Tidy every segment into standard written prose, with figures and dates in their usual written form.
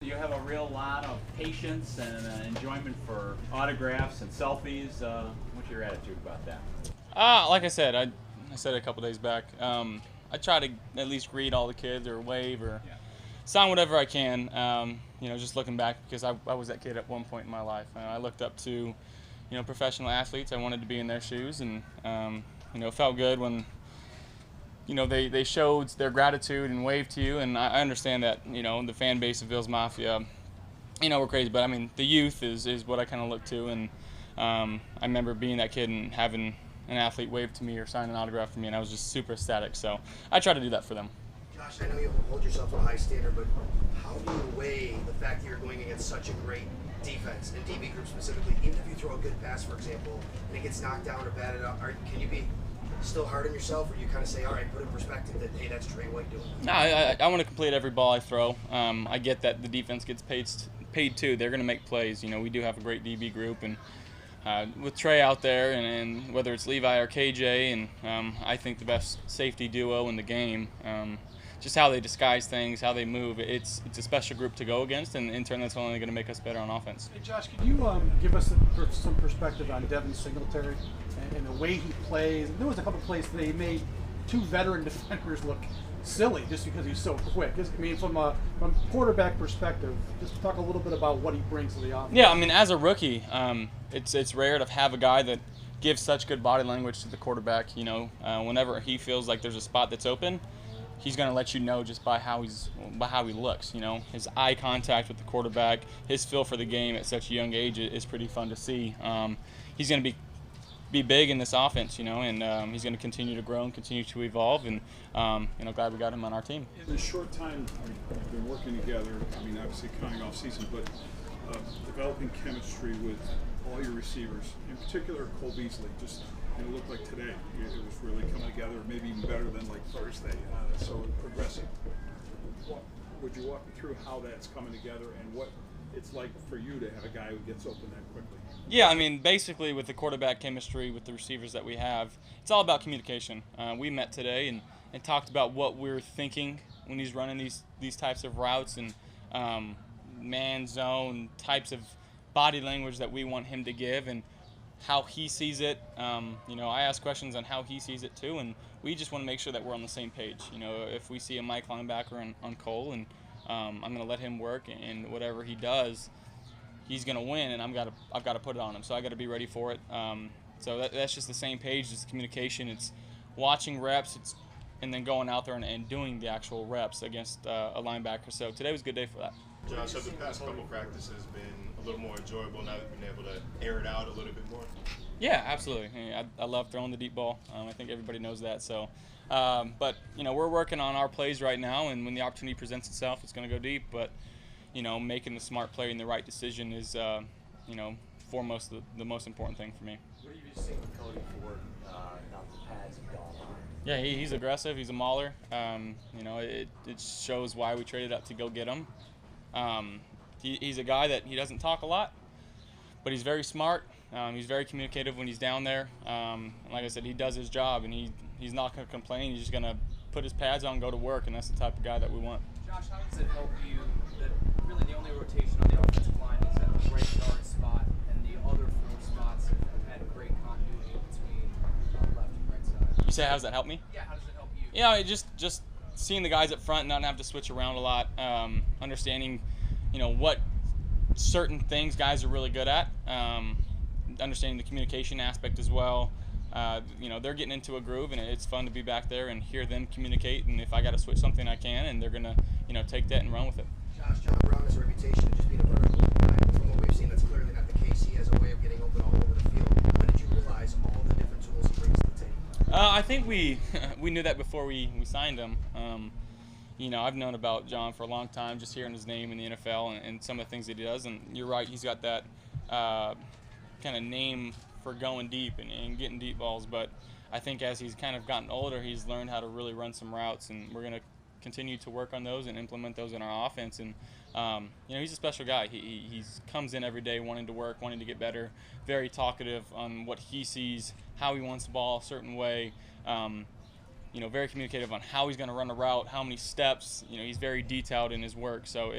You have a real lot of patience and enjoyment for autographs and selfies. What's your attitude about that? Like I said a couple days back, I try to at least greet all the kids or wave or sign whatever I can. Just looking back because I was that kid at one point in my life. I looked up to, professional athletes. I wanted to be in their shoes, and it felt good when they showed their gratitude and waved to you. And I understand that the fan base of Bills Mafia, we're crazy, but I mean the youth is what I kind of look to, and I remember being that kid and having an athlete wave to me or sign an autograph for me, and I was just super ecstatic. So I try to do that for them. Josh, I know you hold yourself to a high standard, but how do you weigh the fact that you're going against such a great defense and DB group specifically? Even if you throw a good pass, for example, and it gets knocked down or batted up, can you be still hard on yourself, or you kind of say, all right, put in perspective that, hey, that's Trey White doing it? No, I want to complete every ball I throw. I get that the defense gets paid too. They're going to make plays. We do have a great DB group, and with Trey out there, and whether it's Levi or KJ, and I think the best safety duo in the game. Just how they disguise things, how they move. It's a special group to go against, and in turn, that's only going to make us better on offense. Hey Josh, could you give us some perspective on Devin Singletary and the way he plays? There was a couple plays that he made two veteran defenders look silly just because he's so quick. From a quarterback perspective, just talk a little bit about what he brings to the offense. Yeah, as a rookie, it's rare to have a guy that gives such good body language to the quarterback. Whenever he feels like there's a spot that's open, he's going to let you know just by how he looks. His eye contact with the quarterback, his feel for the game at such a young age is pretty fun to see. He's going to be big in this offense, and he's going to continue to grow and continue to evolve. And glad we got him on our team. In the short time we've been working together, obviously coming off season, but developing chemistry with all your receivers, in particular Cole Beasley, just it looked like today it was really coming together, maybe even better than like Thursday. So progressing. Would you walk me through how that's coming together and what it's like for you to have a guy who gets open that quickly? Yeah, basically with the quarterback chemistry, with the receivers that we have, it's all about communication. We met today and talked about what we're thinking when he's running these types of routes and man zone types of body language that we want him to give and how he sees it. I ask questions on how he sees it too, and we just want to make sure that we're on the same page. If we see a Mike linebacker on Cole, and I'm going to let him work, and whatever he does, he's going to win, and I've got to put it on him. So I got to be ready for it. So that's just the same page. It's communication. It's watching reps. And then going out there and doing the actual reps against a linebacker. So today was a good day for that. Josh, have the past couple practices been a little more enjoyable now that you've been able to air it out a little bit more? Yeah, absolutely. I love throwing the deep ball. I think everybody knows that. So, but we're working on our plays right now, and when the opportunity presents itself, it's going to go deep. But making the smart play and the right decision is foremost the most important thing for me. What have you seen with Cody Ford now the pads have gone on? Yeah, he's aggressive. He's a mauler. It shows why we traded up to go get him. He's a guy that he doesn't talk a lot, but he's very smart. He's very communicative when he's down there. Like I said, he does his job, and he's not going to complain. He's just going to put his pads on and go to work, and that's the type of guy that we want. Josh, how does it help you that really the only rotation on the offensive line is at the right guard spot, and the other four spots have had great continuity between left and right side? You say, how does that help me? Yeah, how does it help you? Yeah, just seeing the guys up front, not have to switch around a lot, understanding, what certain things guys are really good at, understanding the communication aspect as well. They're getting into a groove, and it's fun to be back there and hear them communicate. And if I got to switch something, I can, and they're gonna, take that and run with it. Josh, John Brown has a reputation of just being a vertical guy. From what we've seen, that's clearly not the case. He has a way of getting open all over the field. When did you realize all the different tools he brings to the table? I think we knew that before we signed him. I've known about John for a long time, just hearing his name in the NFL and some of the things that he does. And you're right, he's got that kind of name for going deep and getting deep balls. But I think as he's kind of gotten older, he's learned how to really run some routes, and we're going to continue to work on those and implement those in our offense. And he's a special guy. He comes in every day wanting to work, wanting to get better, very talkative on what he sees, how he wants the ball a certain way. Very communicative on how he's going to run a route, how many steps. He's very detailed in his work. So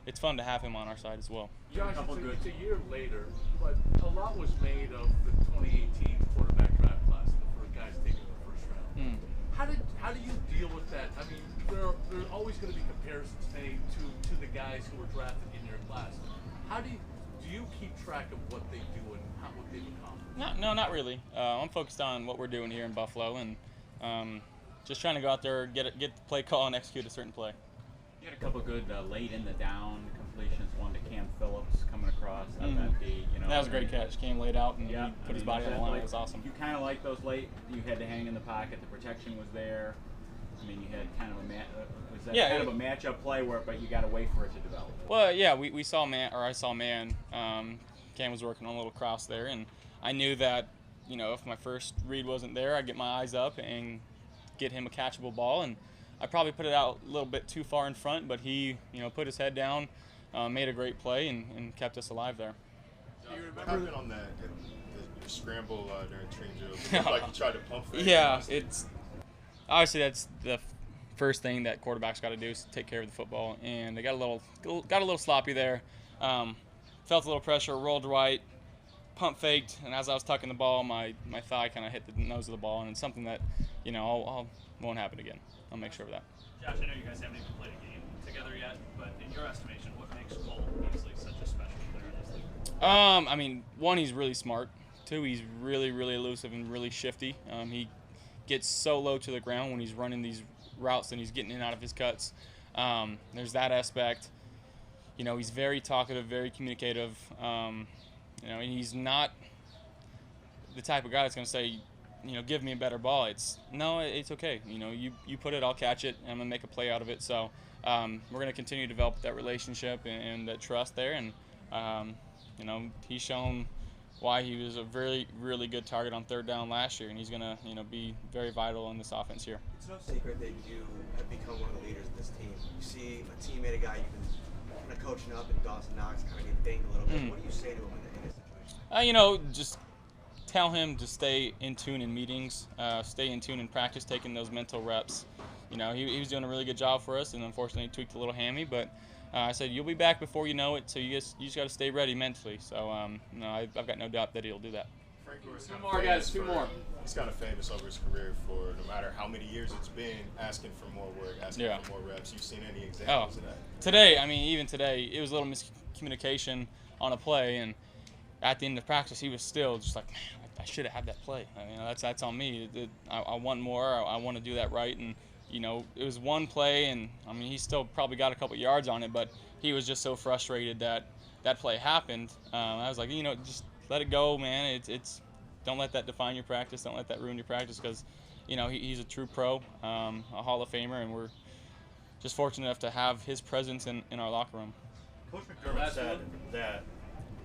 it's fun to have him on our side as well. Josh, couple good- it's a year later, but a lot was made of the 2018 quarterback draft class, the guys taking the first round. How do you deal with that? I mean, there's always going to be comparisons made to the guys who were drafted in your class. How do you keep track of what they do and what they've accomplished? No, not really. I'm focused on what we're doing here in Buffalo and just trying to go out there, get the play call, and execute a certain play. You had a couple good late in the down completions. One to Cam Phillips coming across out of empty. You know, That was a great catch. Came laid out and Yeah, he put his body on the line. It was awesome. You kind of like those late. You had to hang in the pocket. The protection was there. I mean, you had kind of a matchup play but you got to wait for it to develop. Well, yeah, we saw man, or I saw man. Cam was working on a little cross there, and I knew that, you know, if my first read wasn't there, I'd get my eyes up and get him a catchable ball, and I probably put it out a little bit too far in front, but he, you know, put his head down, made a great play, and kept us alive there. What happened on that the scramble during train drill? It looked like you tried to pump fake. Yeah, it's obviously that's the first thing that quarterbacks got to do is take care of the football, and they got a little sloppy there. Felt a little pressure, rolled right, pump faked, and as I was tucking the ball, my thigh kind of hit the nose of the ball, and it's something that, you know, won't happen again. I'll make sure of that. Josh, I know you guys haven't even played a game together yet, but in your estimation, what makes Cole Beasley such a special player in this league? I mean, one, he's really smart. Two, he's really, really elusive and really shifty. He gets so low to the ground when he's running these routes and he's getting in and out of his cuts. There's that aspect. You know, he's very talkative, very communicative. You know, and he's not the type of guy that's going to say, you know, give me a better ball. It's okay. You know, you put it, I'll catch it, and I'm going to make a play out of it. So we're going to continue to develop that relationship and that trust there. And, you know, he's shown why he was a really, really good target on third down last year, and he's going to, you know, be very vital in this offense here. It's no secret that you have become one of the leaders of this team. You see a teammate, a guy you've been kind of coaching up, and Dawson Knox kind of get dinged a little bit. What do you say to him in this situation? You know, just tell him to stay in tune in meetings, stay in tune in practice, taking those mental reps. You know, he was doing a really good job for us, and unfortunately tweaked a little hammy, but I said, you'll be back before you know it, so you just got to stay ready mentally. So, no, I've got no doubt that he'll do that. Two more, guys, two more. He's kind of famous over his career for, no matter how many years it's been, asking for more work, asking for more reps. You've seen any examples of that? Today, I mean, even today, it was a little miscommunication on a play, and at the end of practice, he was still just like, man, I should have had that play. I mean, that's on me. I want more. I want to do that right. And, you know, it was one play, and, I mean, he still probably got a couple yards on it, but he was just so frustrated that that play happened. I was like, you know, just let it go, man. It's don't let that define your practice. Don't let that ruin your practice because, you know, he's a true pro, a Hall of Famer, and we're just fortunate enough to have his presence in our locker room. Coach McDermott said that,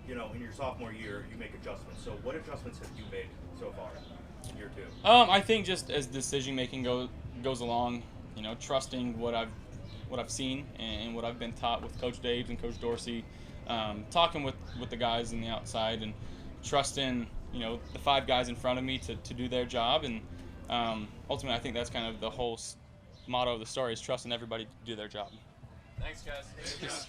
you know, in your sophomore year, you make adjustments. So what adjustments have you made so far in year two? I think just as decision making goes along, you know, trusting what I've seen and what I've been taught with Coach Daves and Coach Dorsey, talking with the guys in the outside and trusting, you know, the five guys in front of me to do their job. And ultimately, I think that's kind of the whole motto of the story is trusting everybody to do their job. Thanks, guys.